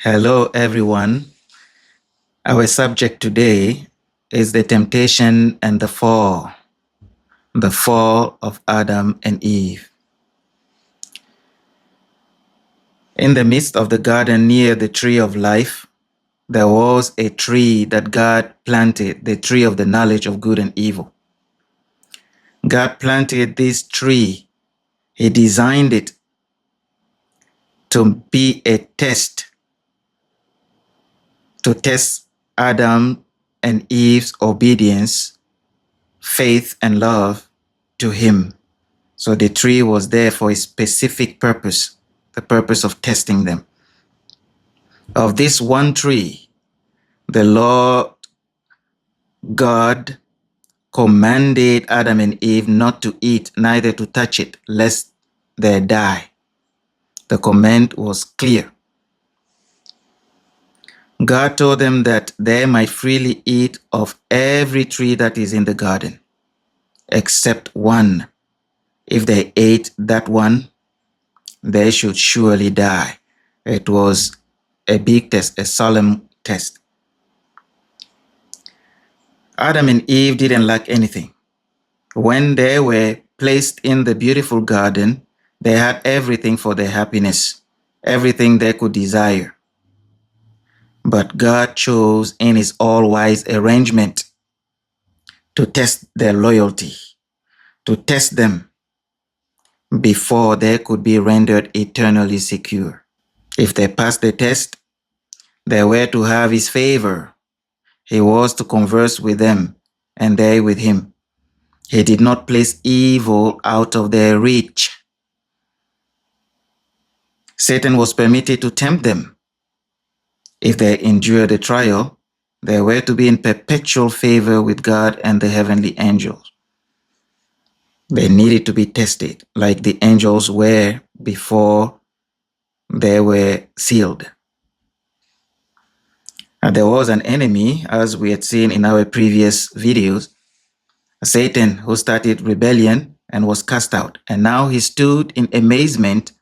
Hello, everyone. Our subject today is the temptation and the fall of Adam and Eve. In the midst of the garden near the tree of life, there was a tree that God planted, the tree of the knowledge of good and evil. God planted this tree. He designed it to be a test, to test Adam and Eve's obedience, faith, and love to Him. So the tree was there for a specific purpose, the purpose of testing them. Of this one tree, the Lord God commanded Adam and Eve not to eat, neither to touch it, lest they die. The command was clear. God told them that they might freely eat of every tree that is in the garden, except one. If they ate that one, they should surely die. It was a big test, a solemn test. Adam and Eve didn't lack anything. When they were placed in the beautiful garden, they had everything for their happiness, everything they could desire. But God chose in His all-wise arrangement to test their loyalty, to test them before they could be rendered eternally secure. If they passed the test, they were to have His favor. He was to converse with them, and they with Him. He did not place evil out of their reach. Satan was permitted to tempt them. If they endured the trial, they were to be in perpetual favor with God and the heavenly angels. They needed to be tested like the angels were before they were sealed. And there was an enemy, as we had seen in our previous videos, Satan, who started rebellion and was cast out. And now he stood in amazement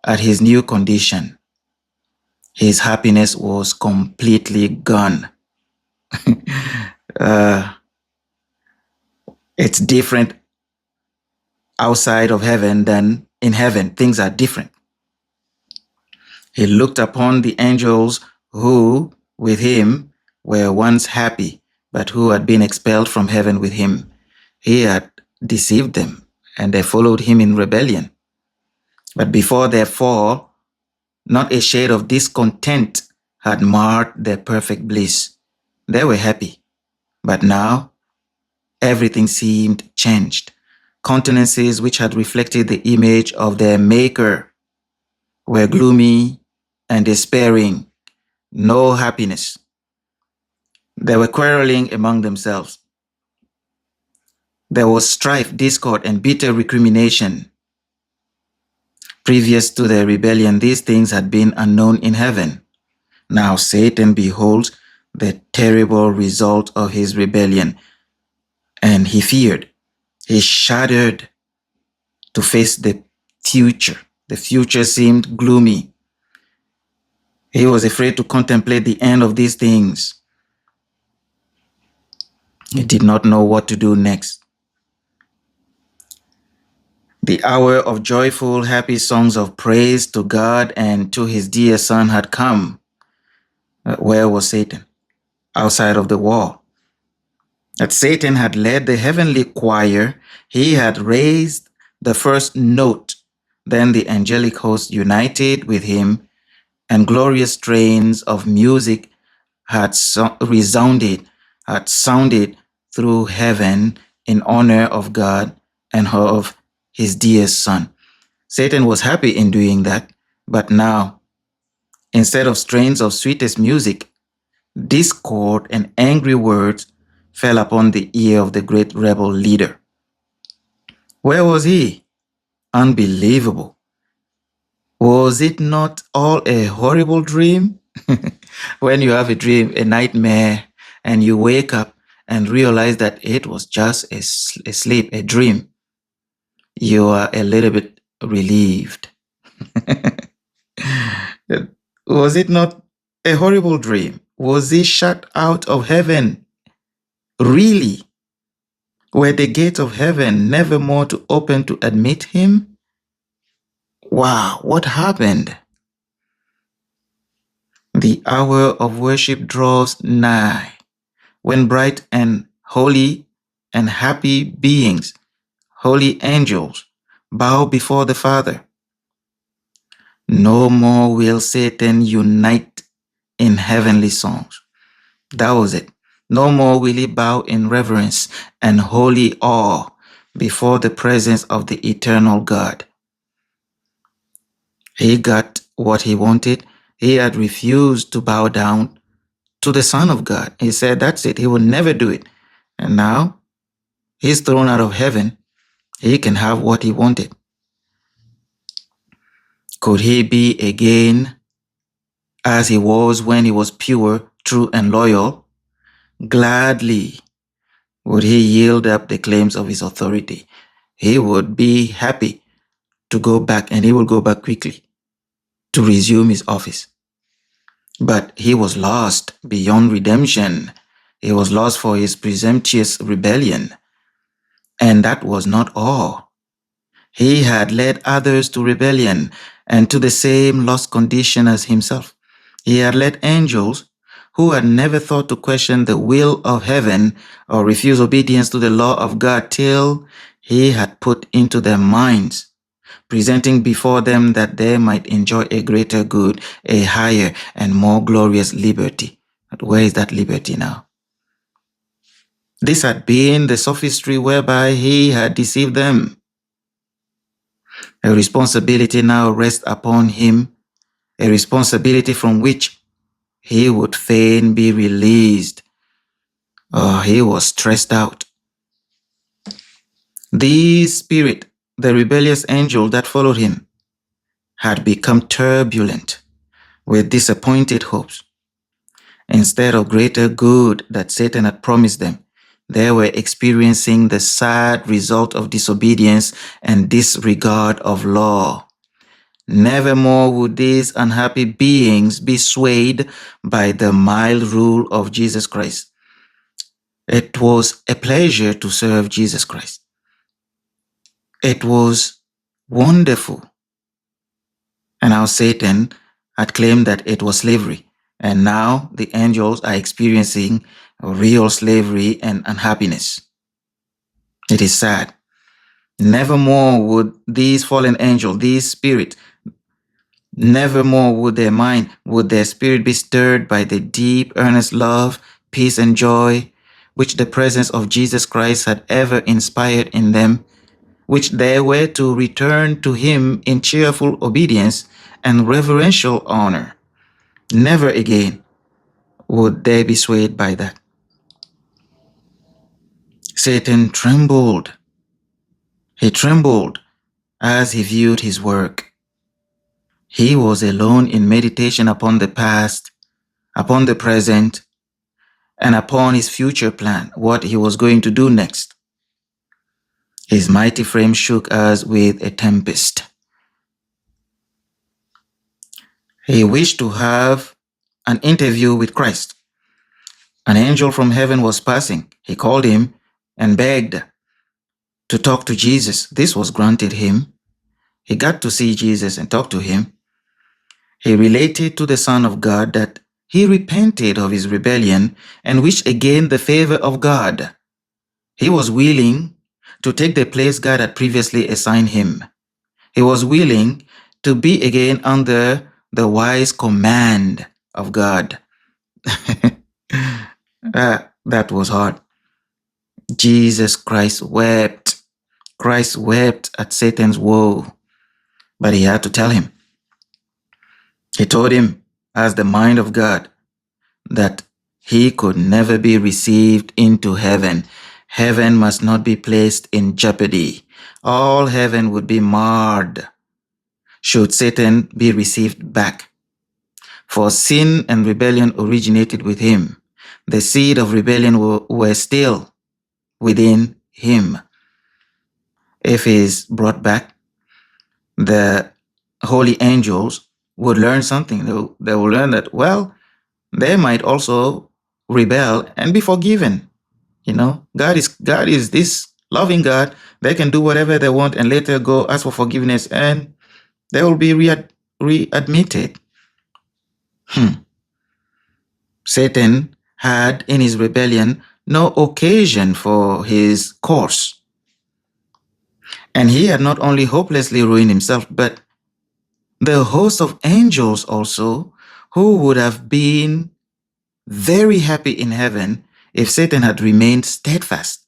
at his new condition. His happiness was completely gone. It's different outside of heaven than in heaven. Things are different. He looked upon the angels who, with him, were once happy, but who had been expelled from heaven with him. He had deceived them, and they followed him in rebellion. But before their fall, not a shade of discontent had marred their perfect bliss. They were happy. But now, everything seemed changed. Countenances which had reflected the image of their Maker were gloomy and despairing. No happiness. They were quarreling among themselves. There was strife, discord, and bitter recrimination. Previous to their rebellion, these things had been unknown in heaven. Now Satan beholds the terrible result of his rebellion, and he feared. He shuddered to face the future. The future seemed gloomy. He was afraid to contemplate the end of these things. He did not know what to do next. The hour of joyful, happy songs of praise to God and to His dear Son had come. Where was Satan? Outside of the wall. That Satan had led the heavenly choir. He had raised the first note. Then the angelic host united with him, and glorious strains of music had sounded through heaven in honor of God and of His dear Son. Satan was happy in doing that, but now, instead of strains of sweetest music, discord and angry words fell upon the ear of the great rebel leader. Where was he? Unbelievable. Was it not all a horrible dream? When you have a dream, a nightmare, and you wake up and realize that it was just a sleep, a dream, you are a little bit relieved. Was it not A horrible dream. Was he shut out of heaven? Really? Were the gates of heaven never more to open to admit him? Wow, what happened? The hour of worship draws nigh, when bright and holy and happy beings, holy angels, bow before the Father. No more will Satan unite in heavenly songs. That was it. No more will he bow in reverence and holy awe before the presence of the eternal God. He got what he wanted. He had refused to bow down to the Son of God. He said that's it. He will never do it. And now he's thrown out of heaven. He can have what he wanted. Could he be again as he was when he was pure, true, and loyal? Gladly would he yield up the claims of his authority. He would be happy to go back, and he will go back quickly to resume his office. But he was lost beyond redemption. He was lost for his presumptuous rebellion. And that was not all. He had led others to rebellion and to the same lost condition as himself. He had led angels who had never thought to question the will of heaven or refuse obedience to the law of God till he had put into their minds, presenting before them that they might enjoy a greater good, a higher and more glorious liberty. But where is that liberty now? This had been the sophistry whereby he had deceived them. A responsibility now rests upon him, a responsibility from which he would fain be released. Oh, he was stressed out. The spirit, the rebellious angel that followed him, had become turbulent with disappointed hopes. Instead of greater good that Satan had promised them, they were experiencing the sad result of disobedience and disregard of law. Nevermore would these unhappy beings be swayed by the mild rule of Jesus Christ. It was a pleasure to serve Jesus Christ. It was wonderful. And now Satan had claimed that it was slavery. And now the angels are experiencing real slavery and unhappiness. It is sad. Nevermore would these fallen angels, these spirits, nevermore would their mind, would their spirit be stirred by the deep, earnest love, peace, and joy which the presence of Jesus Christ had ever inspired in them, which they were to return to him in cheerful obedience and reverential honor. Never again would they be swayed by that. Satan trembled. He trembled as he viewed his work. He was alone in meditation upon the past, upon the present, and upon his future plan, what he was going to do next. His mighty frame shook as with a tempest. He wished to have an interview with Christ. An angel from heaven was passing. He called him and begged to talk to Jesus. This was granted him. He got to see Jesus and talk to him. He related to the Son of God that he repented of his rebellion and wished again the favor of God. He was willing to take the place God had previously assigned him. He was willing to be again under the wise command of God. That was hard. Jesus Christ wept. Christ wept at Satan's woe, but he had to tell him. He told him, as the mind of God, that he could never be received into heaven. Heaven must not be placed in jeopardy. All heaven would be marred should Satan be received back. For sin and rebellion originated with him. The seed of rebellion were still within him. If he is brought back, the holy angels would learn something. They will learn that, well, they might also rebel and be forgiven. God is this loving God. They can do whatever they want and later go ask for forgiveness and they will be readmitted. Satan had in his rebellion no occasion for his course. And he had not only hopelessly ruined himself, but the host of angels also, who would have been very happy in heaven if Satan had remained steadfast.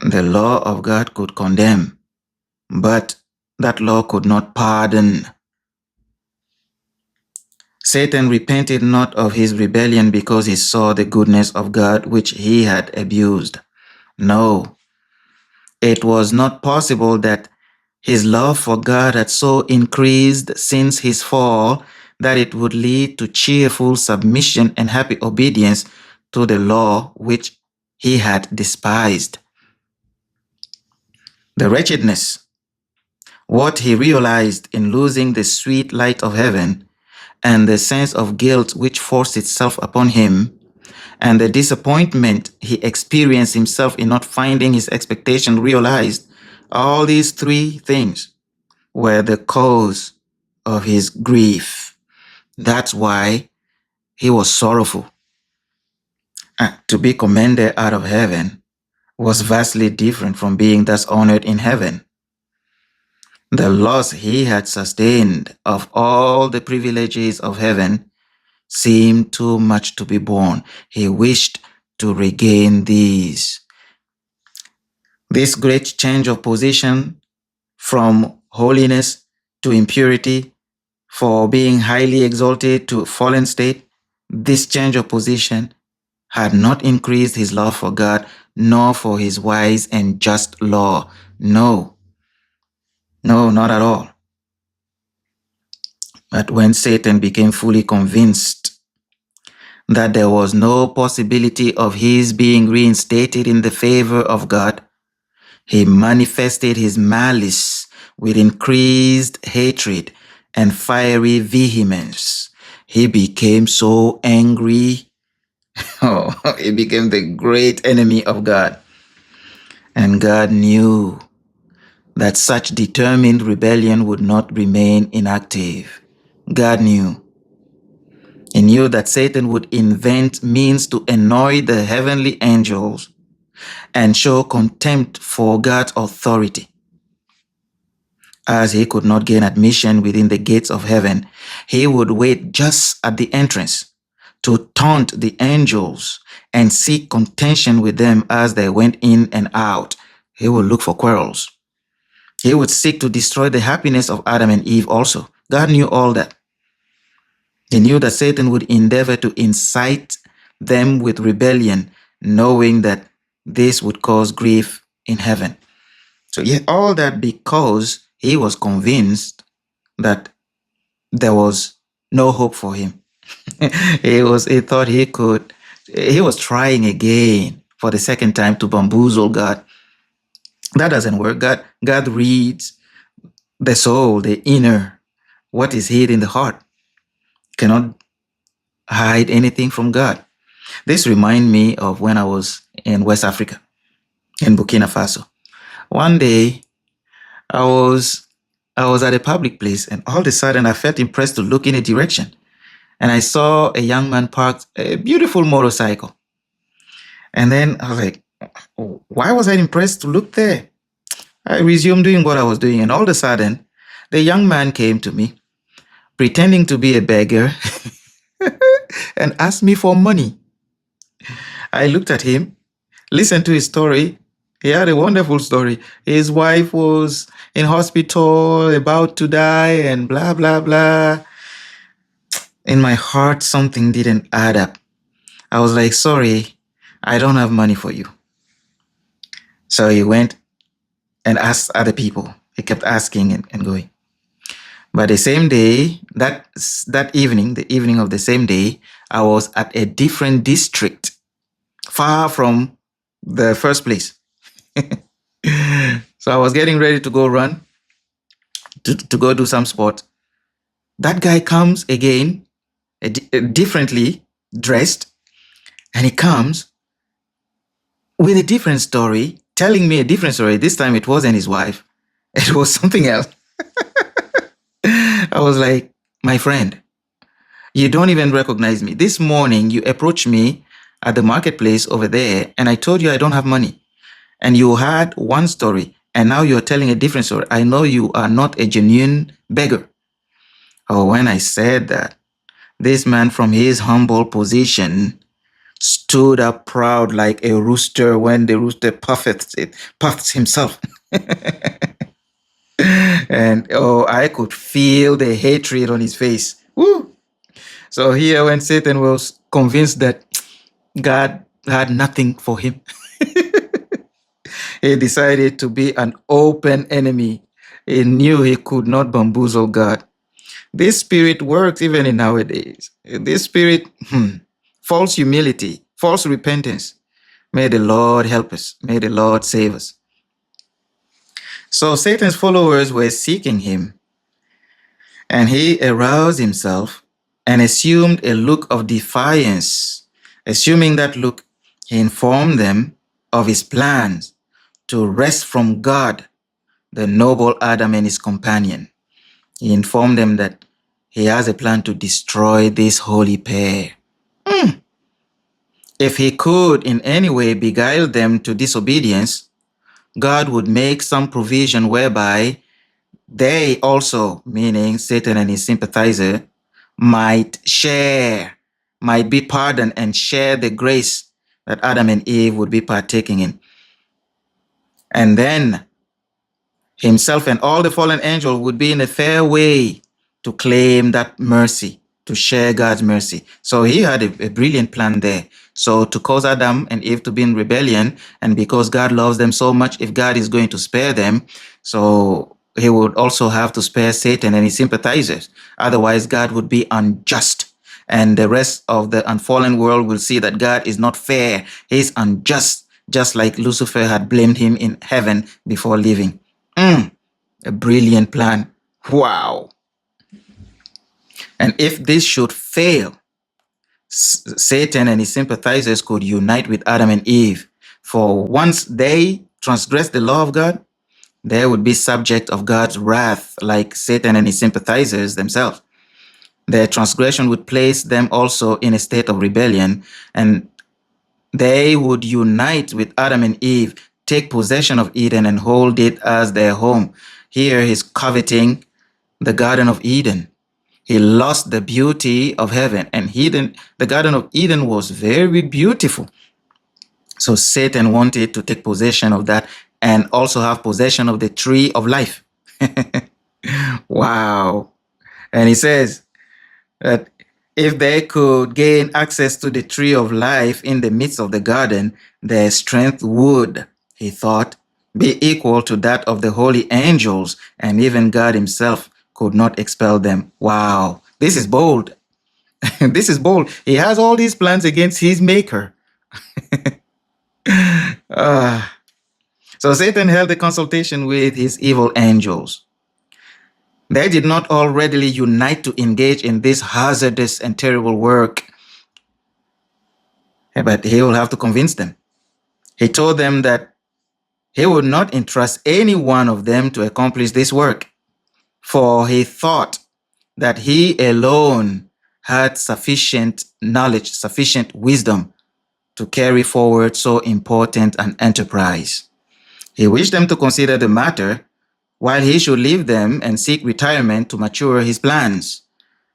The law of God could condemn, but that law could not pardon. Satan repented not of his rebellion because he saw the goodness of God which he had abused. No, it was not possible that his love for God had so increased since his fall that it would lead to cheerful submission and happy obedience to the law which he had despised. The wretchedness, what he realized in losing the sweet light of heaven, and the sense of guilt which forced itself upon him, and the disappointment he experienced himself in not finding his expectation realized, all these three things were the cause of his grief. That's why he was sorrowful. To be commended out of heaven was vastly different from being thus honored in heaven. The loss he had sustained of all the privileges of heaven seemed too much to be borne. He wished to regain these. This great change of position from holiness to impurity, for being highly exalted to fallen state, this change of position had not increased his love for God, nor for his wise and just law. No, not at all. But when Satan became fully convinced that there was no possibility of his being reinstated in the favor of God, he manifested his malice with increased hatred and fiery vehemence. He became so angry. He became the great enemy of God. And God knew that such determined rebellion would not remain inactive. God knew. He knew that Satan would invent means to annoy the heavenly angels and show contempt for God's authority. As he could not gain admission within the gates of heaven, he would wait just at the entrance to taunt the angels and seek contention with them as they went in and out. He would look for quarrels. He would seek to destroy the happiness of Adam and Eve also. God knew all that. He knew that Satan would endeavor to incite them with rebellion, knowing that this would cause grief in heaven. So yet all that because he was convinced that there was no hope for him. He thought he was trying again for the second time to bamboozle God. That doesn't work. God reads the soul, the inner, what is hid in the heart. Cannot hide anything from God. This reminds me of when I was in West Africa, in Burkina Faso. One day, I was at a public place, and all of a sudden, I felt impressed to look in a direction, and I saw a young man parked a beautiful motorcycle. And then I was like, why was I impressed to look there? I resumed doing what I was doing, and all of a sudden, the young man came to me, pretending to be a beggar, and asked me for money. I looked at him, listened to his story. He had a wonderful story. His wife was in hospital, about to die, and blah, blah, blah. In my heart, something didn't add up. I was like, sorry, I don't have money for you. So he went and asked other people. He kept asking and going. But the same day, that evening, the evening of the same day, I was at a different district, far from the first place. So I was getting ready to go run, to go do some sport. That guy comes again differently dressed, and he comes with a different story, telling me a different story. This time it wasn't his wife. It was something else. I was like, my friend, you don't even recognize me. This morning you approached me at the marketplace over there, and I told you I don't have money. And you had one story, and now you're telling a different story. I know you are not a genuine beggar. Oh, when I said that, this man from his humble position stood up proud like a rooster when the rooster puffs himself. And oh, I could feel the hatred on his face. Woo! So here, when Satan was convinced that God had nothing for him, he decided to be an open enemy. He knew he could not bamboozle God. This spirit works even in nowadays. This spirit, false humility, false repentance. May the Lord help us. May the Lord save us. So Satan's followers were seeking him, and he aroused himself and assumed a look of defiance. Assuming that look, he informed them of his plans to wrest from God the noble Adam and his companion. He informed them that he has a plan to destroy this holy pair. If he could in any way beguile them to disobedience, God would make some provision whereby they also, meaning Satan and his sympathizer, might be pardoned and share the grace that Adam and Eve would be partaking in. And then himself and all the fallen angels would be in a fair way to claim that mercy, to share God's mercy. So he had a brilliant plan there. So to cause Adam and Eve to be in rebellion, and because God loves them so much, if God is going to spare them, so he would also have to spare Satan and his sympathizers. Otherwise, God would be unjust. And the rest of the unfallen world will see that God is not fair. He's unjust, just like Lucifer had blamed him in heaven before leaving. A brilliant plan. Wow. And if this should fail, Satan and his sympathizers could unite with Adam and Eve. For once they transgress the law of God, they would be subject of God's wrath like Satan and his sympathizers themselves. Their transgression would place them also in a state of rebellion, and they would unite with Adam and Eve, take possession of Eden and hold it as their home. Here he's coveting the Garden of Eden. He lost the beauty of heaven, and the Garden of Eden was very beautiful. So Satan wanted to take possession of that and also have possession of the tree of life. Wow. And he says that if they could gain access to the tree of life in the midst of the garden, their strength would, he thought, be equal to that of the holy angels, and even God himself could not expel them. Wow, this is bold. This is bold. He has all these plans against his maker. So Satan held a consultation with his evil angels. They did not all readily unite to engage in this hazardous and terrible work, but he will have to convince them. He told them that he would not entrust any one of them to accomplish this work, for he thought that he alone had sufficient knowledge, sufficient wisdom to carry forward so important an enterprise. He wished them to consider the matter while he should leave them and seek retirement to mature his plans.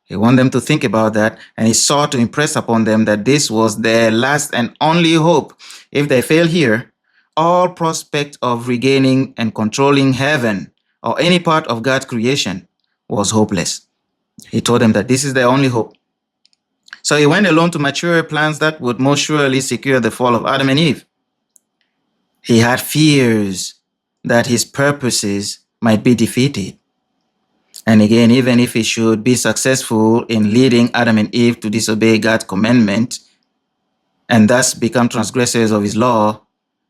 He wanted them to think about that, and he sought to impress upon them that this was their last and only hope. If they fail here, all prospect of regaining and controlling heaven or any part of God's creation was hopeless. He told them that this is their only hope. So he went alone to mature plans that would most surely secure the fall of Adam and Eve. He had fears that his purposes might be defeated. And again, even if he should be successful in leading Adam and Eve to disobey God's commandment and thus become transgressors of his law,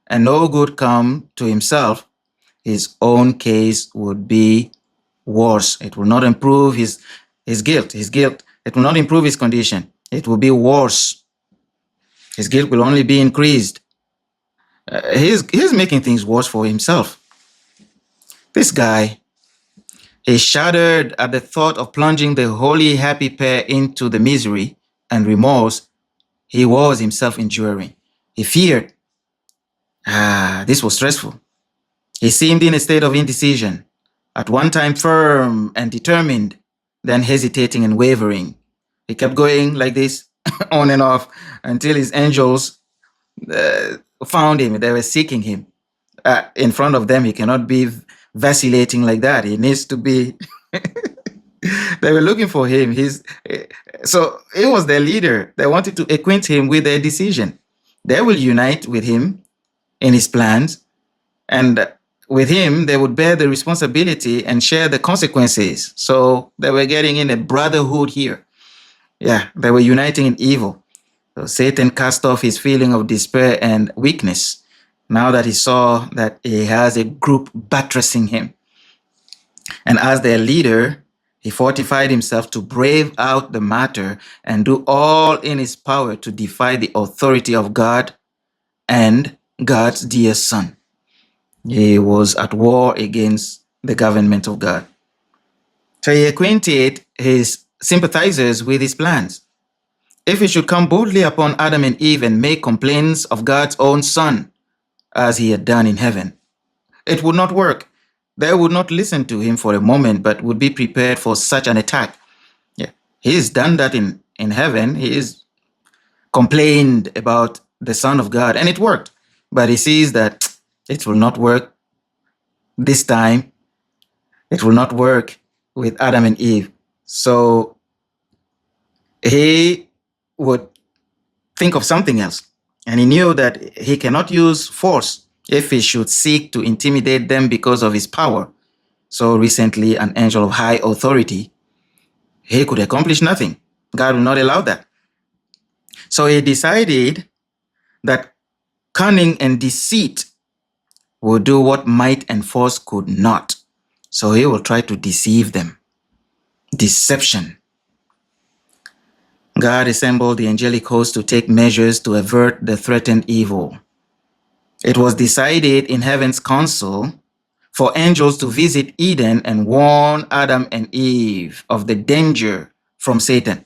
and no good come to himself, his own case would be worse. It will not improve his guilt. His guilt It will not improve his condition. It will be worse. His guilt will only be increased. He's making things worse for himself. This guy, he shuddered at the thought of plunging the holy happy pair into the misery and remorse he was himself enduring. He feared. This was stressful. He seemed in a state of indecision, at one time firm and determined, then hesitating and wavering. He kept going like this, on and off, until his angels found him. They were seeking him. In front of them, he cannot be vacillating like that. He needs to be. They were looking for him. So he was their leader. They wanted to acquaint him with their decision. They will unite with him in his plans, and with him, they would bear the responsibility and share the consequences. So they were getting in a brotherhood here. Yeah, they were uniting in evil. So Satan cast off his feeling of despair and weakness now that he saw that he has a group buttressing him. And as their leader, he fortified himself to brave out the matter and do all in his power to defy the authority of God and God's dear Son. He was at war against the government of God. So he acquainted his sympathizers with his plans. If he should come boldly upon Adam and Eve and make complaints of God's own Son, as he had done in heaven, it would not work. They would not listen to him for a moment, but would be prepared for such an attack. Yeah, he's done that in heaven. He is complained about the Son of God, and it worked. But he sees that it will not work this time. It will not work with Adam and Eve. So he would think of something else. And he knew that he cannot use force if he should seek to intimidate them because of his power. So recently, an angel of high authority, he could accomplish nothing. God will not allow that. So he decided that cunning and deceit will do what might and force could not. So he will try to deceive them. Deception. God assembled the angelic host to take measures to avert the threatened evil. It was decided in heaven's council for angels to visit Eden and warn Adam and Eve of the danger from Satan.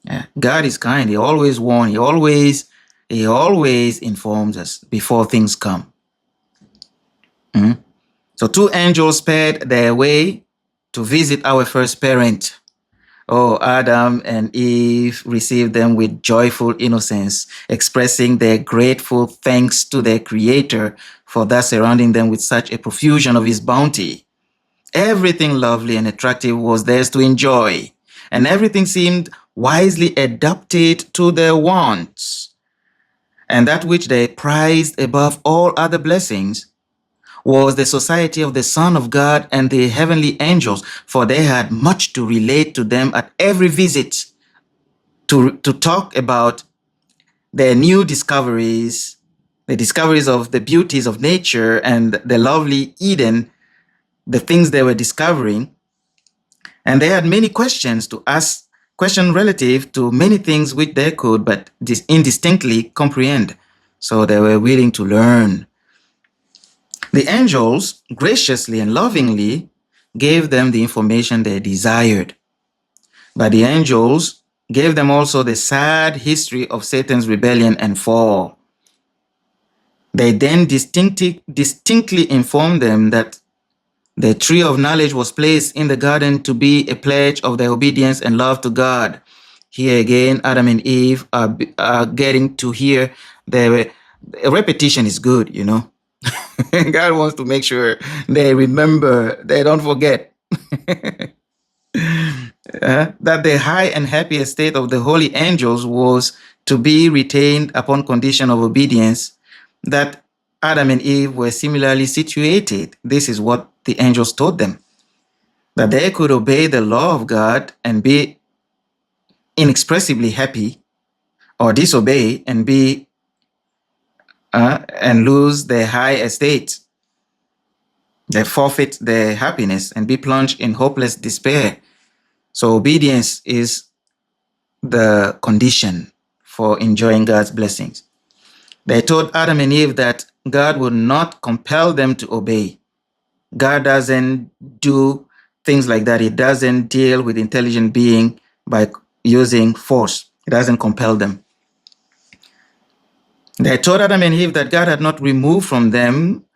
Yeah. God is kind. He always warns. He always informs us before things come. So 2 angels sped their way to visit our first parent. Oh, Adam and Eve received them with joyful innocence, expressing their grateful thanks to their Creator for thus surrounding them with such a profusion of His bounty. Everything lovely and attractive was theirs to enjoy, and everything seemed wisely adapted to their wants. And that which they prized above all other blessings was the society of the Son of God and the heavenly angels, for they had much to relate to them at every visit, to talk about their new discoveries, the discoveries of the beauties of nature and the lovely Eden, the things they were discovering. And they had many questions to ask, questions relative to many things which they could but indistinctly comprehend. So they were willing to learn. The angels graciously and lovingly gave them the information they desired. But the angels gave them also the sad history of Satan's rebellion and fall. They then distinctly informed them that the tree of knowledge was placed in the garden to be a pledge of their obedience and love to God. Here again, Adam and Eve are getting to hear repetition is good, you know. God wants to make sure they remember, they don't forget. That the high and happy estate of the holy angels was to be retained upon condition of obedience, that Adam and Eve were similarly situated. This is what the angels told them, that they could obey the law of God and be inexpressibly happy, or disobey and be and lose their high estate. They forfeit their happiness and be plunged in hopeless despair. So obedience is the condition for enjoying God's blessings. They told Adam and Eve that God would not compel them to obey. God doesn't do things like that. He doesn't deal with intelligent being by using force. He doesn't compel them. They told Adam and Eve that God had not removed from them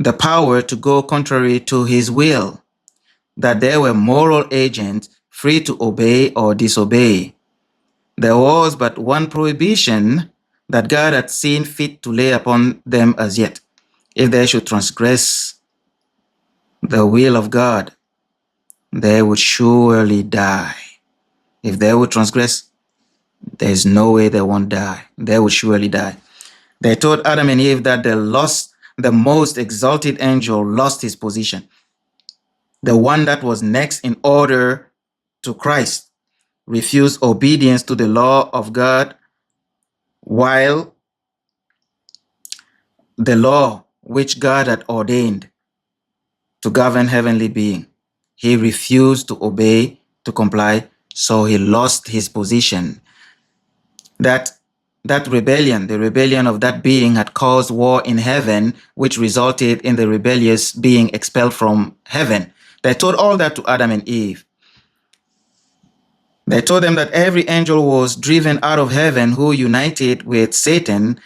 the power to go contrary to his will, that they were moral agents free to obey or disobey. There was but one prohibition that God had seen fit to lay upon them as yet. If they should transgress the will of God, they would surely die. If they would transgress, there's no way they won't die. They would surely die. They told Adam and Eve that the most exalted angel lost his position. The one that was next in order to Christ refused obedience to the law of God, while the law which God had ordained to govern heavenly being, he refused to obey, to comply, so he lost his position. That rebellion, the rebellion of that being, had caused war in heaven, which resulted in the rebellious being expelled from heaven. They told all that to Adam and Eve. They told them that every angel was driven out of heaven who united with Satan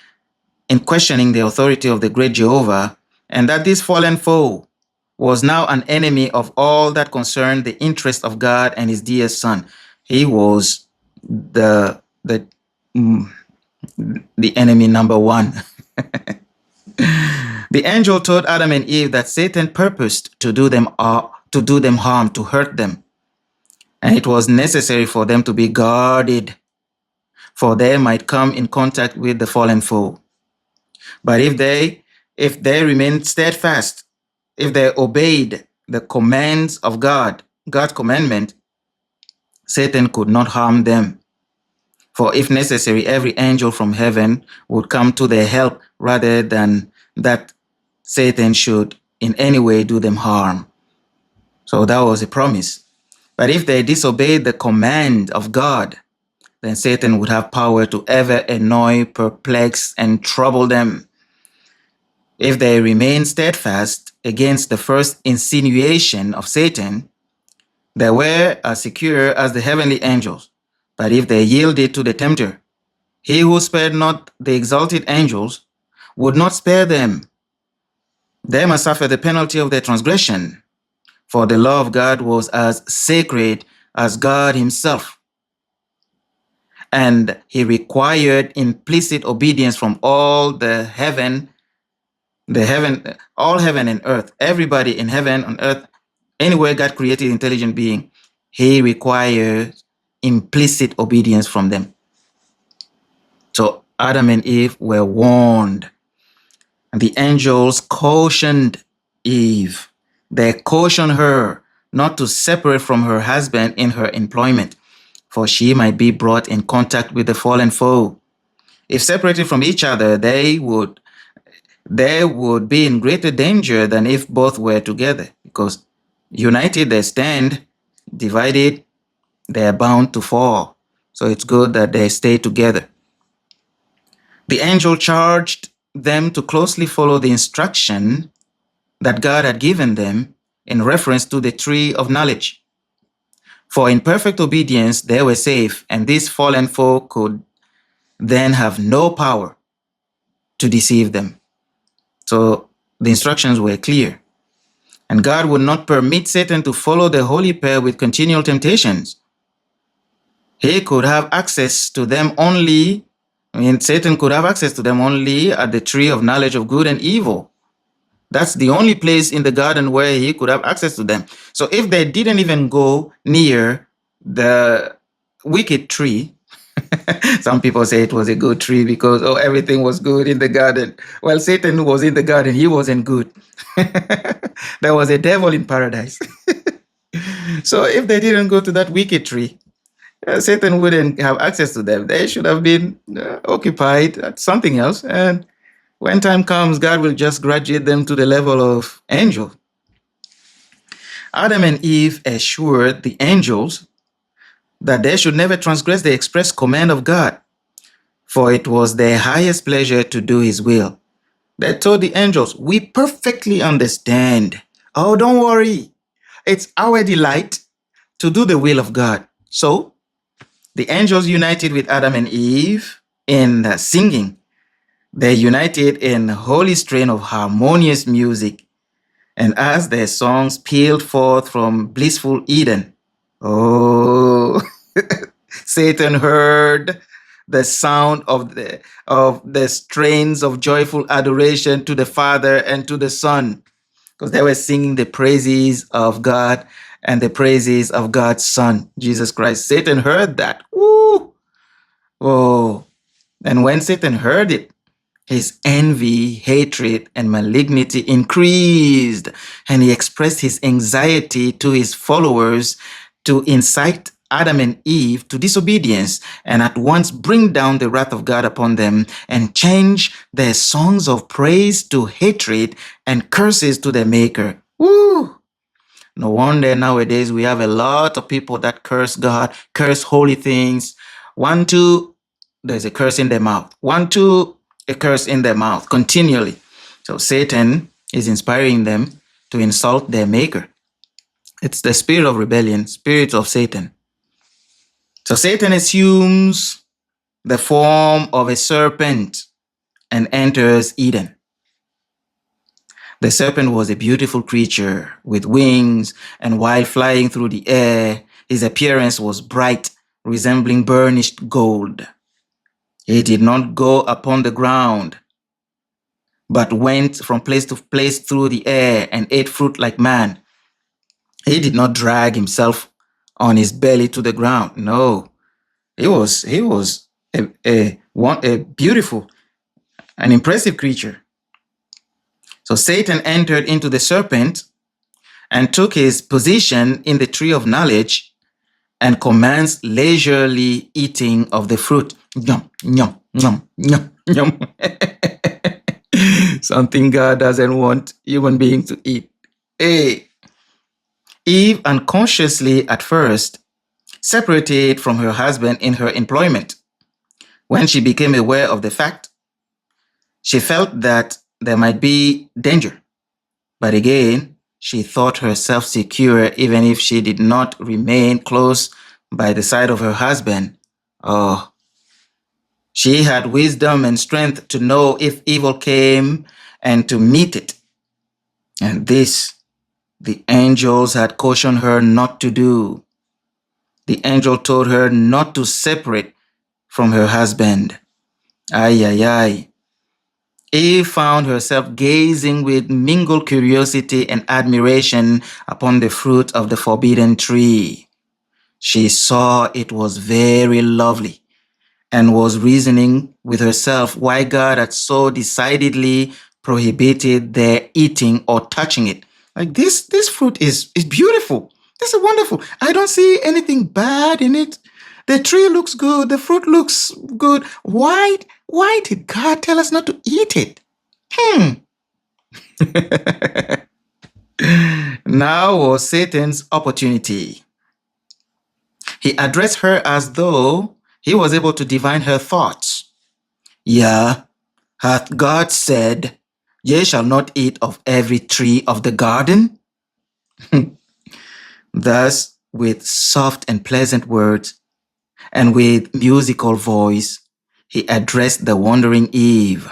in questioning the authority of the great Jehovah, and that this fallen foe was now an enemy of all that concerned the interest of God and his dear son. He was the enemy number one. The angel told Adam and Eve that Satan purposed to do them harm, to hurt them. And it was necessary for them to be guarded, for they might come in contact with the fallen foe. But if they remained steadfast, if they obeyed the commands of God, God's commandment, Satan could not harm them. For if necessary, every angel from heaven would come to their help rather than that Satan should in any way do them harm. So that was a promise. But if they disobeyed the command of God, then Satan would have power to ever annoy, perplex, and trouble them. If they remained steadfast against the first insinuation of Satan, they were as secure as the heavenly angels. But if they yielded to the tempter, he who spared not the exalted angels would not spare them. They must suffer the penalty of their transgression, for the law of God was as sacred as God himself. And he required implicit obedience from all heaven and earth, everybody in heaven, on earth, anywhere God created intelligent being, he requires implicit obedience from them. So Adam and Eve were warned. And the angels cautioned Eve. They cautioned her not to separate from her husband in her employment, for she might be brought in contact with the fallen foe. If separated from each other, they would be in greater danger than if both were together, because united they stand, divided they are bound to fall. So it's good that they stay together. The angel charged them to closely follow the instruction that God had given them in reference to the tree of knowledge. For in perfect obedience they were safe, and this fallen foe could then have no power to deceive them. So the instructions were clear. And God would not permit Satan to follow the holy pair with continual temptations. He could have access to them only, Satan could have access to them only at the tree of knowledge of good and evil. That's the only place in the garden where he could have access to them. So if they didn't even go near the wicked tree, some people say it was a good tree because everything was good in the garden. Well, Satan was in the garden. He wasn't good. There was a devil in paradise. So if they didn't go to that wicked tree, Satan wouldn't have access to them. They should have been occupied at something else. And when time comes, God will just graduate them to the level of angels. Adam and Eve assured the angels that they should never transgress the express command of God, for it was their highest pleasure to do his will. They told the angels, we perfectly understand. Oh, don't worry. It's our delight to do the will of God. So the angels united with Adam and Eve in singing. They united in a holy strain of harmonious music. And as their songs pealed forth from blissful Eden, oh, Satan heard the sound of the strains of joyful adoration to the Father and to the Son, because they were singing the praises of God and the praises of God's Son, Jesus Christ. Satan heard that. Ooh. Oh. And when Satan heard it, his envy, hatred, and malignity increased, and he expressed his anxiety to his followers to incite Adam and Eve to disobedience and at once bring down the wrath of God upon them and change their songs of praise to hatred and curses to their Maker. Woo! No wonder nowadays we have a lot of people that curse God, curse holy things. 1, 2, there's a curse in their mouth. 1, 2, a curse in their mouth continually. So Satan is inspiring them to insult their Maker. It's the spirit of rebellion, spirit of Satan. So Satan assumes the form of a serpent and enters Eden. The serpent was a beautiful creature with wings, and while flying through the air, his appearance was bright, resembling burnished gold. He did not go upon the ground, but went from place to place through the air and ate fruit like man. He did not drag himself on his belly to the ground. No, he was a beautiful, an impressive creature. So Satan entered into the serpent and took his position in the tree of knowledge and commenced leisurely eating of the fruit. Yum, yum, yum, yum, yum. Something God doesn't want human beings to eat. Hey. Eve unconsciously at first separated from her husband in her employment. When she became aware of the fact, she felt that there might be danger. But again, she thought herself secure even if she did not remain close by the side of her husband. Oh, she had wisdom and strength to know if evil came and to meet it. And this, the angels had cautioned her not to do. The angel told her not to separate from her husband. Ay, ay, ay. Eve found herself gazing with mingled curiosity and admiration upon the fruit of the forbidden tree. She saw it was very lovely and was reasoning with herself why God had so decidedly prohibited their eating or touching it. Like this fruit is beautiful. This is wonderful. I don't see anything bad in it. The tree looks good. The fruit looks good. Why did God tell us not to eat it? Now was Satan's opportunity. He addressed her as though he was able to divine her thoughts. Yeah, hath God said, ye shall not eat of every tree of the garden? Thus, with soft and pleasant words, and with musical voice, he addressed the wondering Eve.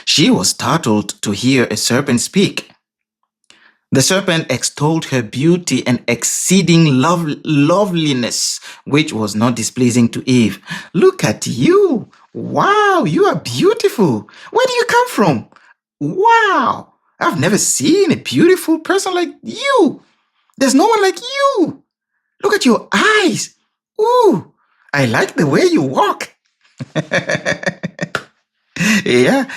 She was startled to hear a serpent speak. The serpent extolled her beauty and exceeding loveliness, which was not displeasing to Eve. Look at you. Wow, you are beautiful. Where do you come from? Wow, I've never seen a beautiful person like you. There's no one like you. Look at your eyes. Ooh, I like the way you walk. Yeah,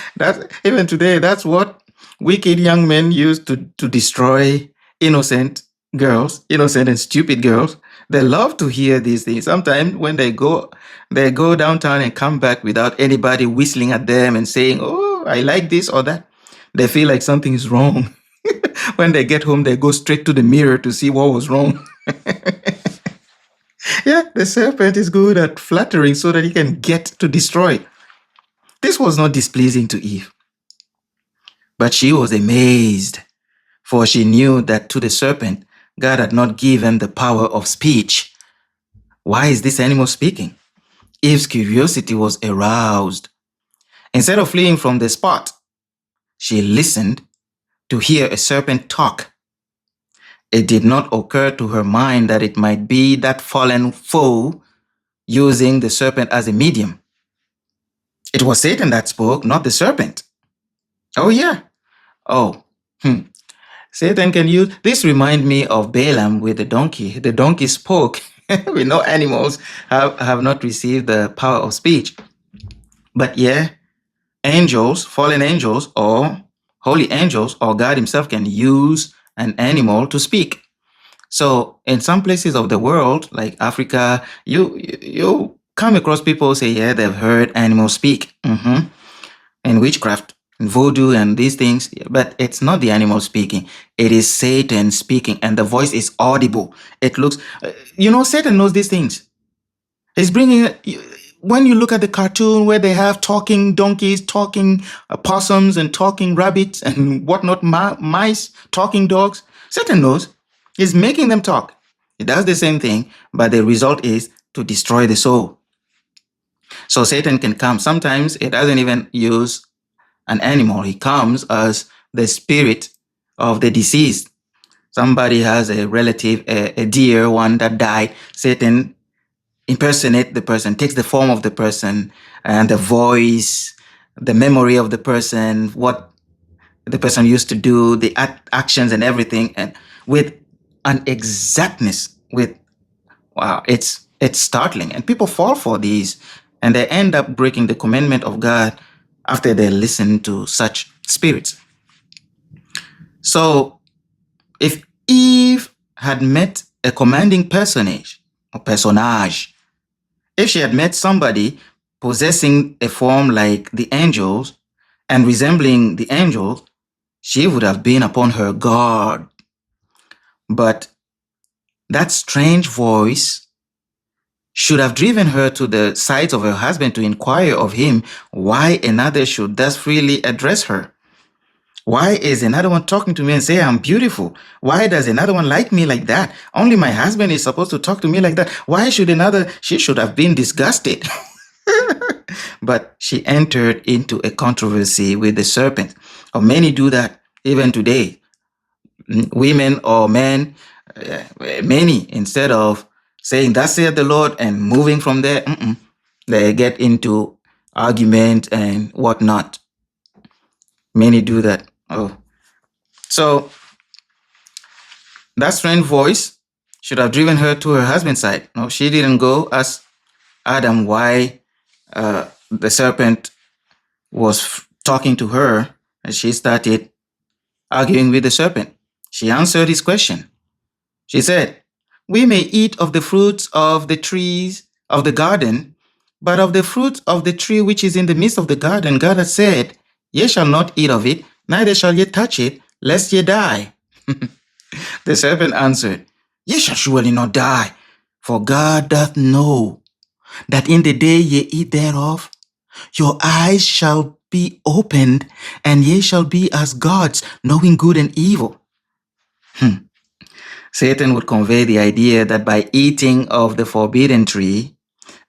even today, that's what wicked young men use to destroy innocent girls, innocent and stupid girls. They love to hear these things. Sometimes when they go downtown and come back without anybody whistling at them and saying, oh, I like this or that, they feel like something is wrong. When they get home, they go straight to the mirror to see what was wrong. Yeah, the serpent is good at flattering so that he can get to destroy. This was not displeasing to Eve, but she was amazed, for she knew that to the serpent, God had not given the power of speech. Why is this animal speaking? Eve's curiosity was aroused. Instead of fleeing from the spot, she listened to hear a serpent talk. It did not occur to her mind that it might be that fallen foe using the serpent as a medium. It was Satan that spoke, not the serpent. Oh, yeah. Oh, Satan can use this. Remind me of Balaam with the donkey. The donkey spoke. We know animals have not received the power of speech. But yeah, angels, fallen angels, or holy angels, or God himself can use an animal to speak. So in some places of the world, like Africa, you come across people who say, yeah, they've heard animals speak. In witchcraft, in voodoo, and these things, but it's not the animal speaking. It is Satan speaking, and the voice is audible. It looks, Satan knows these things. He's bringing. When you look at the cartoon where they have talking donkeys, talking possums, and talking rabbits and whatnot, mice, talking dogs, Satan knows. He's making them talk. He does the same thing, but the result is to destroy the soul. So Satan can come. Sometimes it doesn't even use an animal. He comes as the spirit of the deceased. Somebody has a relative, a dear one that died. Satan impersonate the person, takes the form of the person and the voice, the memory of the person, what the person used to do, the actions and everything, and with an exactness. Wow, it's startling, and people fall for these, and they end up breaking the commandment of God after they listen to such spirits. So if Eve had met a commanding personage, if she had met somebody possessing a form like the angels and resembling the angels, she would have been upon her guard. But that strange voice should have driven her to the sides of her husband to inquire of him why another should thus freely address her. Why is another one talking to me and say I'm beautiful? Why does another one like me like that? Only my husband is supposed to talk to me like that. Why should she should have been disgusted. But she entered into a controversy with the serpent. Or many do that even today. Women or men, many, instead of saying, thus saith the Lord, and moving from there, they get into argument and whatnot. Many do that. Oh, so that strange voice should have driven her to her husband's side. No, she didn't go ask Adam why the serpent was talking to her, and she started arguing with the serpent. She answered his question. She said, we may eat of the fruits of the trees of the garden, but of the fruit of the tree which is in the midst of the garden, God has said, ye shall not eat of it, neither shall ye touch it, lest ye die. The serpent answered, ye shall surely not die, for God doth know that in the day ye eat thereof, your eyes shall be opened, and ye shall be as gods, knowing good and evil. Satan would convey the idea that by eating of the forbidden tree,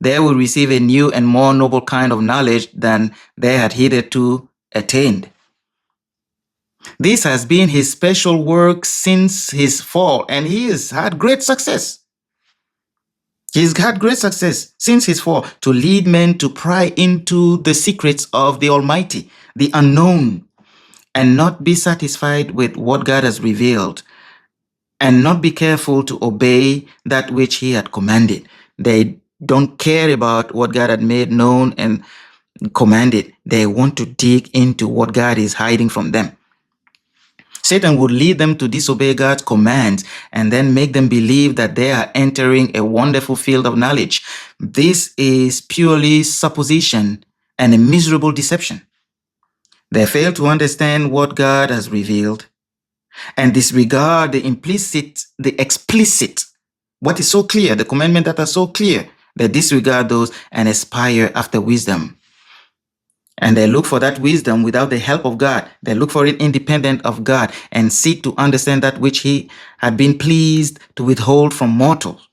they will receive a new and more noble kind of knowledge than they had hitherto attained. This has been his special work since his fall, and he has had great success. He's had great success since his fall to lead men to pry into the secrets of the Almighty, the unknown, and not be satisfied with what God has revealed, and not be careful to obey that which he had commanded. They don't care about what God had made known and commanded. They want to dig into what God is hiding from them. Satan would lead them to disobey God's commands and then make them believe that they are entering a wonderful field of knowledge. This is purely supposition and a miserable deception. They fail to understand what God has revealed and disregard the explicit What is so clear, the commandments that are so clear, they disregard those and aspire after wisdom. And they look for that wisdom without the help of God. They look for it independent of God and seek to understand that which he had been pleased to withhold from mortals.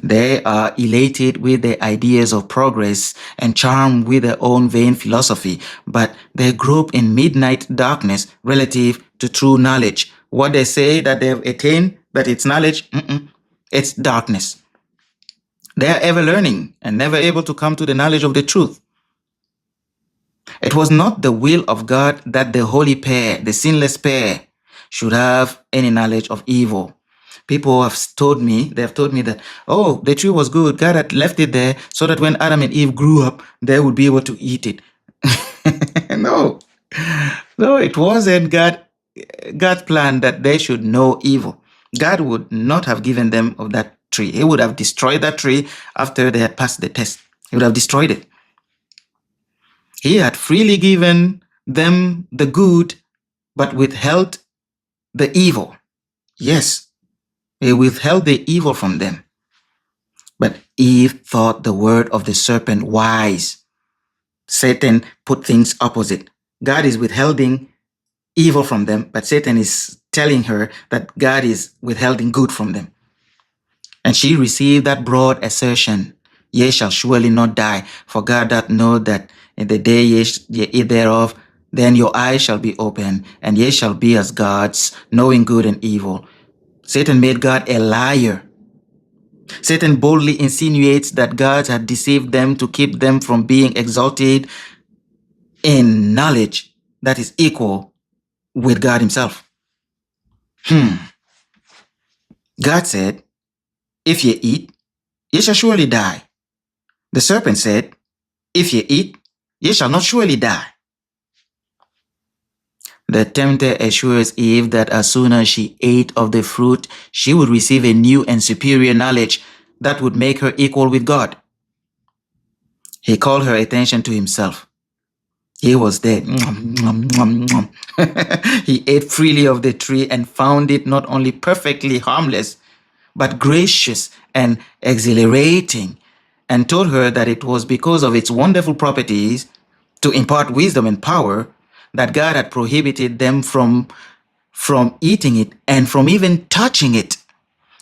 They are elated with their ideas of progress and charmed with their own vain philosophy, but they grope in midnight darkness relative to true knowledge. What they say that they've attained, that it's knowledge, it's darkness. They are ever learning and never able to come to the knowledge of the truth. It was not the will of God that the holy pair, the sinless pair, should have any knowledge of evil. People have told me that, oh, the tree was good. God had left it there so that when Adam and Eve grew up, they would be able to eat it. No, it wasn't God's plan that they should know evil. God would not have given them of that tree. He would have destroyed that tree after they had passed the test. He would have destroyed it. He had freely given them the good, but withheld the evil. Yes, he withheld the evil from them. But Eve thought the word of the serpent wise. Satan put things opposite. God is withholding evil from them, but Satan is telling her that God is withholding good from them. And she received that broad assertion, ye shall surely not die, for God doth know that in the day ye eat thereof, then your eyes shall be opened, and ye shall be as gods, knowing good and evil. Satan made God a liar. Satan boldly insinuates that God had deceived them to keep them from being exalted in knowledge that is equal with God himself. God said, if ye eat, ye shall surely die. The serpent said, if ye eat, ye shall not surely die. The tempter assures Eve that as soon as she ate of the fruit, she would receive a new and superior knowledge that would make her equal with God. He called her attention to himself. He was there. He ate freely of the tree and found it not only perfectly harmless, but gracious and exhilarating, and told her that it was because of its wonderful properties to impart wisdom and power that God had prohibited them from eating it and from even touching it,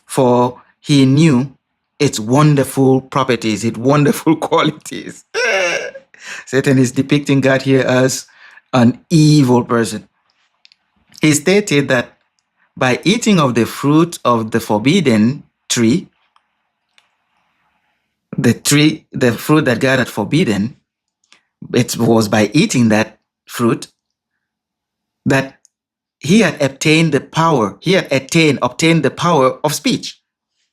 for he knew its wonderful properties, its wonderful qualities. Satan is depicting God here as an evil person. He stated that by eating of the fruit of the forbidden tree, the fruit that God had forbidden, it was by eating that fruit that he had obtained the power. He had obtained the power of speech.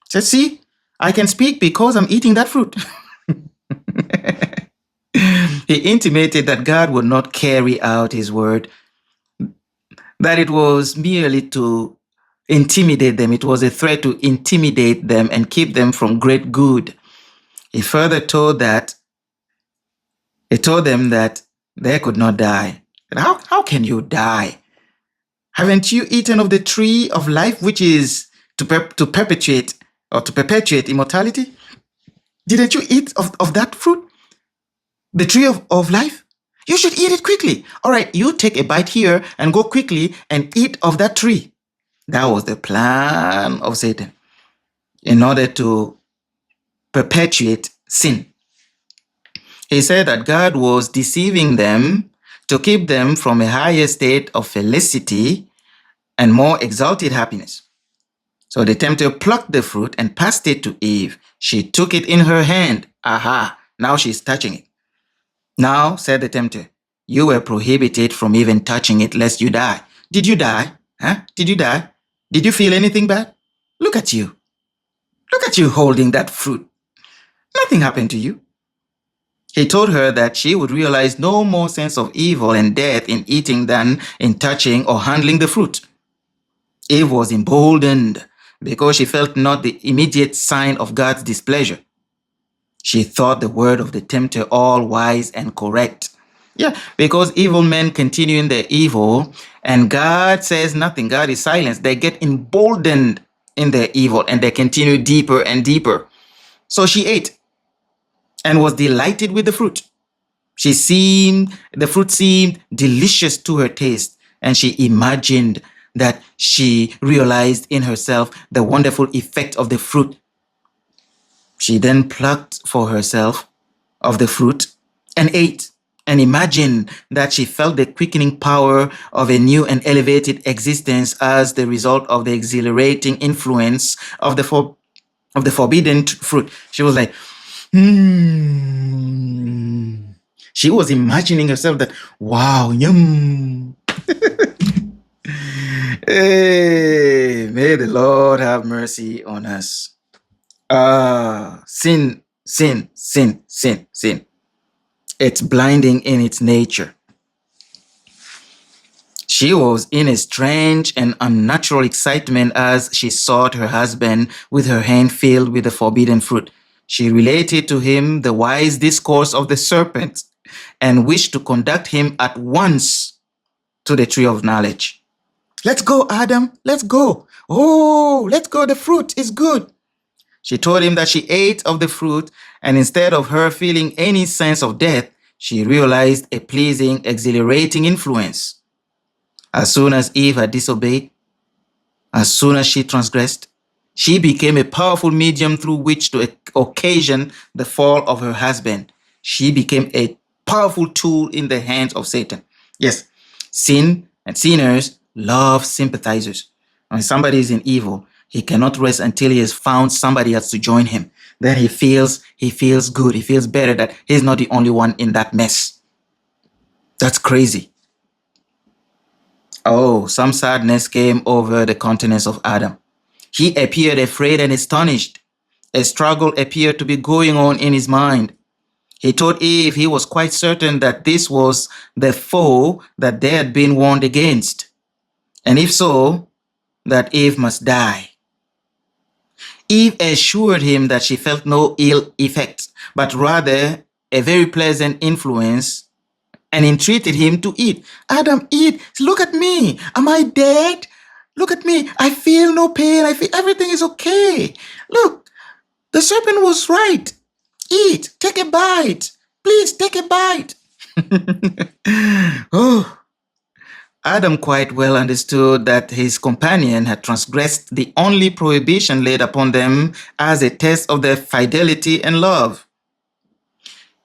Said, see, I can speak because I'm eating that fruit. He intimated that God would not carry out his word, that it was merely to intimidate them. It was a threat to intimidate them and keep them from great good. He further told them that they could not die. How can you die? Haven't you eaten of the tree of life, which is to perpetuate immortality? Didn't you eat of that fruit? The tree of life? You should eat it quickly. All right, you take a bite here and go quickly and eat of that tree. That was the plan of Satan in order to perpetuate sin. He said that God was deceiving them to keep them from a higher state of felicity and more exalted happiness. So the tempter plucked the fruit and passed it to Eve. She took it in her hand. Aha, now she's touching it. Now, said the tempter, you were prohibited from even touching it lest you die. Did you die? Huh? Did you die? Did you feel anything bad? Look at you. Look at you holding that fruit. Nothing happened to you. He told her that she would realize no more sense of evil and death in eating than in touching or handling the fruit. Eve was emboldened because she felt not the immediate sign of God's displeasure. She thought the word of the tempter all wise and correct. Yeah, because evil men continue in their evil and God says nothing. God is silent. They get emboldened in their evil, and they continued deeper and deeper. So she ate and was delighted with the fruit. The fruit seemed delicious to her taste, and she imagined that she realized in herself the wonderful effect of the fruit. She then plucked for herself of the fruit and ate, and imagined that she felt the quickening power of a new and elevated existence as the result of the exhilarating influence of the forbidden fruit. She was like, She was imagining herself that, wow, yum. Hey, may the Lord have mercy on us. Sin, sin, sin, sin, sin. It's blinding in its nature. She was in a strange and unnatural excitement as she sought her husband with her hand filled with the forbidden fruit. She related to him the wise discourse of the serpent and wished to conduct him at once to the tree of knowledge. Let's go, Adam. Let's go. Oh, let's go. The fruit is good. She told him that she ate of the fruit, and instead of her feeling any sense of death, she realized a pleasing, exhilarating influence. As soon as Eve had disobeyed, as soon as she transgressed, she became a powerful medium through which to occasion the fall of her husband. She became a powerful tool in the hands of Satan. Yes, sin and sinners love sympathizers. When somebody is in evil, he cannot rest until he has found somebody else to join him. Then he feels good. He feels better that he's not the only one in that mess. That's crazy. Oh, some sadness came over the countenance of Adam. He appeared afraid and astonished. A struggle appeared to be going on in his mind. He told Eve he was quite certain that this was the foe that they had been warned against. And if so, that Eve must die. Eve assured him that she felt no ill effects, but rather a very pleasant influence, and entreated him to eat. Adam, eat. Look at me. Am I dead? Look at me. I feel no pain. I feel everything is okay. Look, the serpent was right. Eat. Take a bite. Please take a bite. Oh, Adam quite well understood that his companion had transgressed the only prohibition laid upon them as a test of their fidelity and love.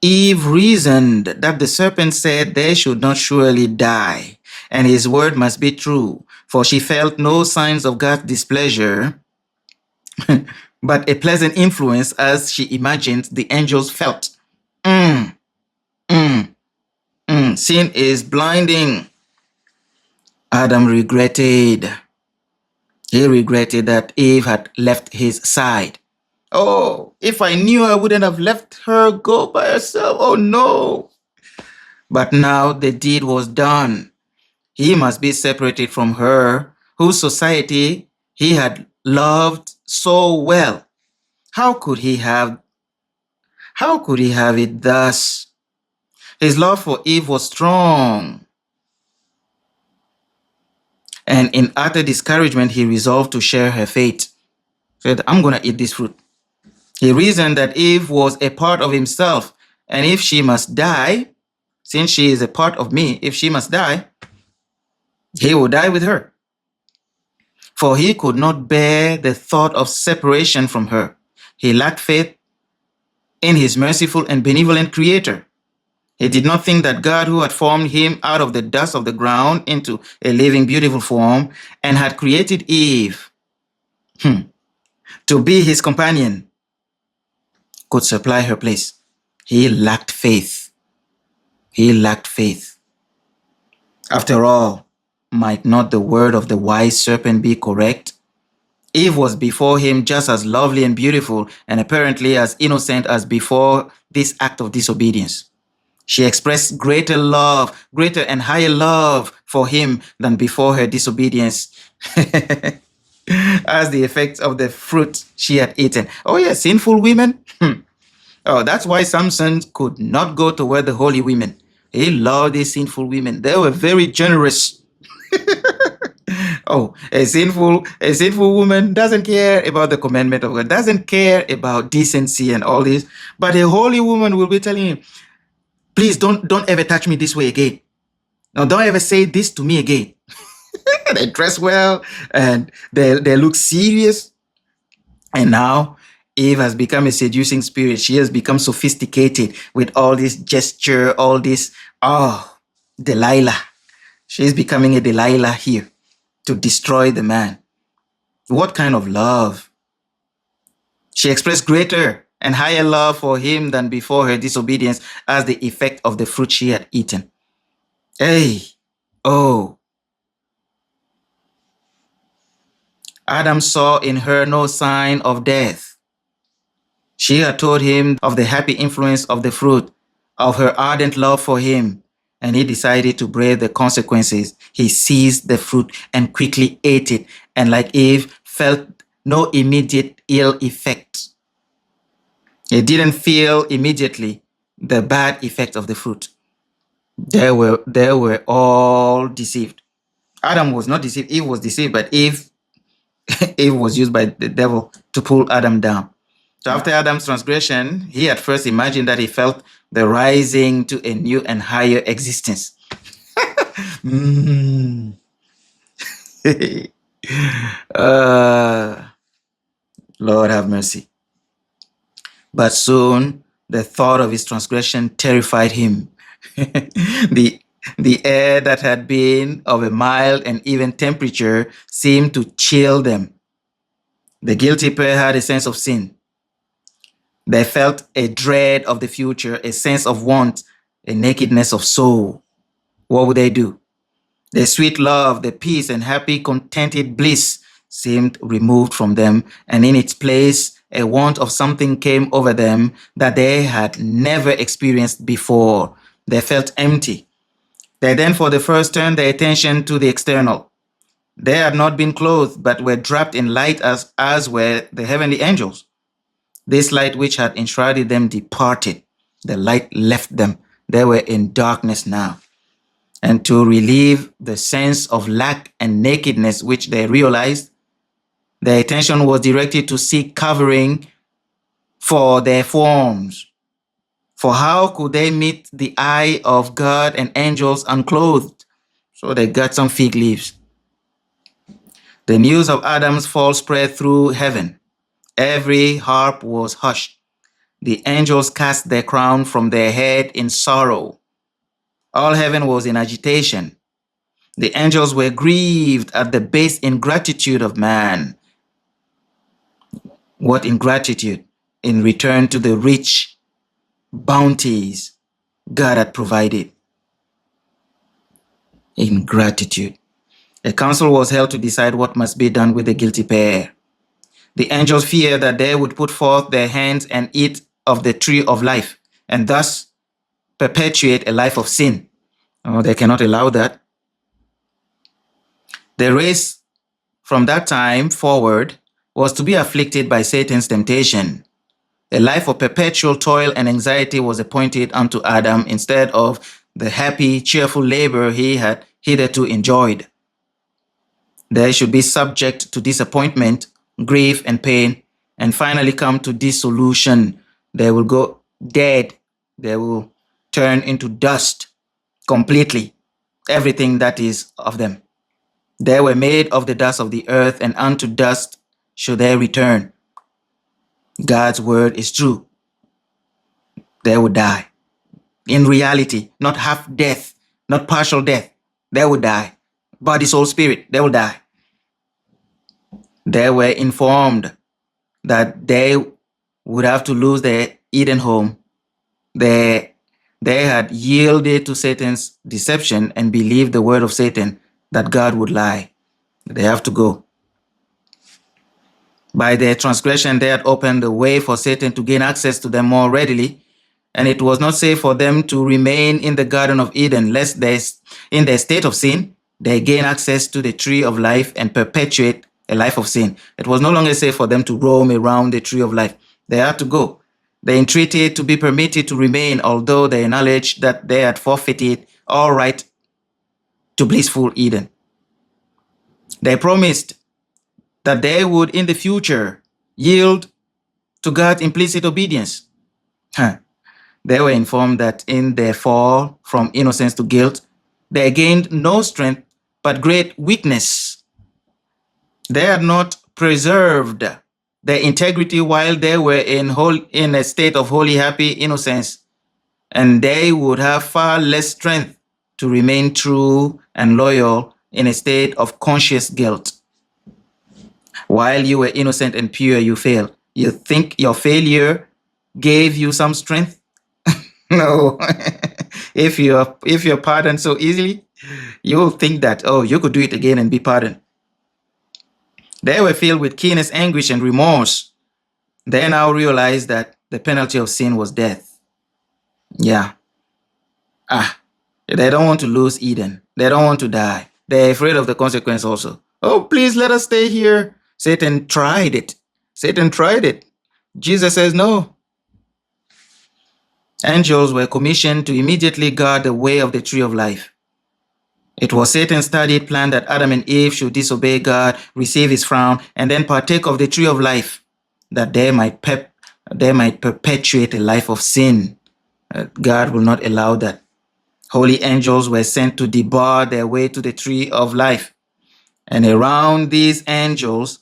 Eve reasoned that the serpent said they should not surely die, and his word must be true, for she felt no signs of God's displeasure, but a pleasant influence as she imagined the angels felt. Sin is blinding. Adam regretted. He regretted that Eve had left his side. Oh, if I knew, I wouldn't have let her go by herself. Oh, no. But now the deed was done. He must be separated from her, whose society he had loved so well. How could he have it thus? His love for Eve was strong. And in utter discouragement, he resolved to share her fate. He said, I'm going to eat this fruit. He reasoned that Eve was a part of himself, and if she must die, since she is a part of me, if she must die, he will die with her. For he could not bear the thought of separation from her. He lacked faith in his merciful and benevolent Creator. He did not think that God, who had formed him out of the dust of the ground into a living, beautiful form, and had created Eve to be his companion, could supply her place. He lacked faith. He lacked faith. After all, might not the word of the wise serpent be correct? Eve was before him just as lovely and beautiful, and apparently as innocent as before this act of disobedience. She expressed greater and higher love for him than before her disobedience as the effect of the fruit she had eaten. Oh yeah, sinful women. Oh, that's why Samson could not go to where the holy women. He loved these sinful women. They were very generous. Oh, a sinful woman doesn't care about the commandment of God, doesn't care about decency and all this. But a holy woman will be telling him, please don't ever touch me this way again. Now, don't ever say this to me again. They dress well and they look serious. And now Eve has become a seducing spirit. She has become sophisticated with all this gesture, all this, Delilah. She's becoming a Delilah here to destroy the man. What kind of love? She expressed greater and higher love for him than before her disobedience as the effect of the fruit she had eaten. Hey, oh. Adam saw in her no sign of death. She had told him of the happy influence of the fruit, of her ardent love for him, and he decided to brave the consequences. He seized the fruit and quickly ate it, and like Eve, felt no immediate ill effect. He didn't feel immediately the bad effect of the fruit. They were all deceived. Adam was not deceived, Eve was deceived, but Eve was used by the devil to pull Adam down. So after Adam's transgression, he at first imagined that he felt the rising to a new and higher existence. Lord have mercy. But soon the thought of his transgression terrified him. The air that had been of a mild and even temperature seemed to chill them. The guilty pair had a sense of sin. They felt a dread of the future, a sense of want, a nakedness of soul. What would they do? The sweet love, the peace and happy, contented bliss seemed removed from them, and in its place, a want of something came over them that they had never experienced before. They felt empty. They then for the first turned their attention to the external. They had not been clothed, but were draped in light as were the heavenly angels. This light which had enshrouded them departed. The light left them. They were in darkness now. And to relieve the sense of lack and nakedness which they realized, their attention was directed to seek covering for their forms. For how could they meet the eye of God and angels unclothed? So they got some fig leaves. The news of Adam's fall spread through heaven. Every harp was hushed. The angels cast their crown from their head in sorrow. All heaven was in agitation. The angels were grieved at the base ingratitude of man. What ingratitude? In return to the rich bounties God had provided. Ingratitude. A council was held to decide what must be done with the guilty pair. The angels feared that they would put forth their hands and eat of the tree of life, and thus perpetuate a life of sin. Oh, they cannot allow that. The race from that time forward was to be afflicted by Satan's temptation. A life of perpetual toil and anxiety was appointed unto Adam instead of the happy, cheerful labor he had hitherto enjoyed. They should be subject to disappointment, grief, and pain, and finally come to dissolution. They will go dead. They will turn into dust completely, everything that is of them. They were made of the dust of the earth, and unto dust should they return. God's word is true. They will die. In reality, not half death, not partial death. They will die. Body, soul, spirit, they will die. They were informed that they would have to lose their Eden home. They had yielded to Satan's deception and believed the word of Satan that God would lie. They have to go. By their transgression, they had opened the way for Satan to gain access to them more readily, and it was not safe for them to remain in the Garden of Eden, lest in their state of sin, they gain access to the tree of life and perpetuate a life of sin. It was no longer safe for them to roam around the tree of life. They had to go. They entreated to be permitted to remain, although they acknowledged that they had forfeited all right to blissful Eden. They promised that they would in the future yield to God's implicit obedience. They were informed that in their fall from innocence to guilt, they gained no strength but great weakness. They had not preserved their integrity while they were in a state of holy, happy innocence, and they would have far less strength to remain true and loyal in a state of conscious guilt. While you were innocent and pure, you failed. You think your failure gave you some strength? No. If you're pardoned so easily, you'll think that, oh, you could do it again and be pardoned. They were filled with keenest anguish and remorse. They now realized that the penalty of sin was death. Yeah. They don't want to lose Eden. They don't want to die. They're afraid of the consequence also. Oh, please let us stay here. Satan tried it. Satan tried it. Jesus says no. Angels were commissioned to immediately guard the way of the tree of life. It was Satan's studied plan that Adam and Eve should disobey God, receive his frown, and then partake of the tree of life, that they might perpetuate a life of sin. God will not allow that. Holy angels were sent to debar their way to the tree of life. And around these angels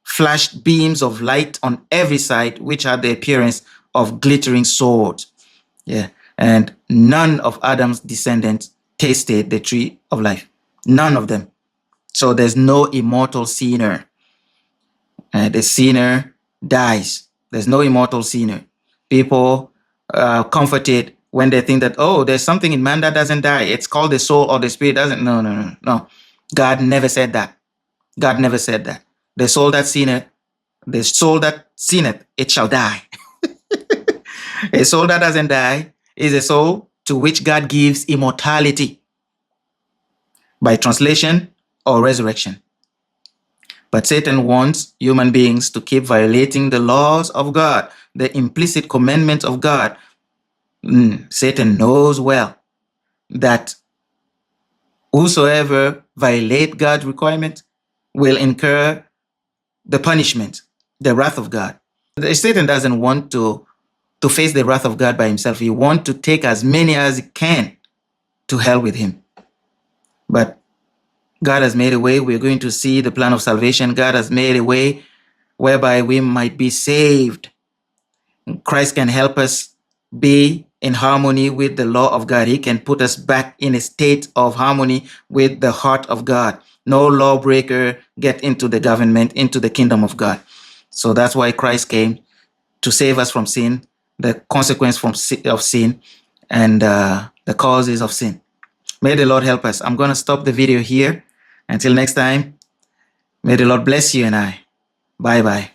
flashed beams of light on every side, which had the appearance of glittering swords. Yeah. And none of Adam's descendants tasted the tree of life. None of them. So there's no immortal sinner. The sinner dies. There's no immortal sinner. People are comforted when they think that, oh, there's something in man that doesn't die. It's called the soul or the spirit doesn't. No. God never said that. God never said that. The soul that sinneth, it shall die. A soul that doesn't die is a soul to which God gives immortality by translation or resurrection. But Satan wants human beings to keep violating the laws of God, the implicit commandments of God. Satan knows well that whosoever violate God's requirement will incur the punishment, the wrath of God. Satan doesn't want to face the wrath of God by himself. He wants to take as many as he can to hell with him. But God has made a way. We're going to see the plan of salvation. God has made a way whereby we might be saved. Christ can help us be in harmony with the law of God. He can put us back in a state of harmony with the heart of God. No lawbreaker get into the government, into the kingdom of God. So that's why Christ came, to save us from sin, the consequence of sin, and the causes of sin. May the Lord help us. I'm going to stop the video here. Until next time, may the Lord bless you and I. Bye-bye.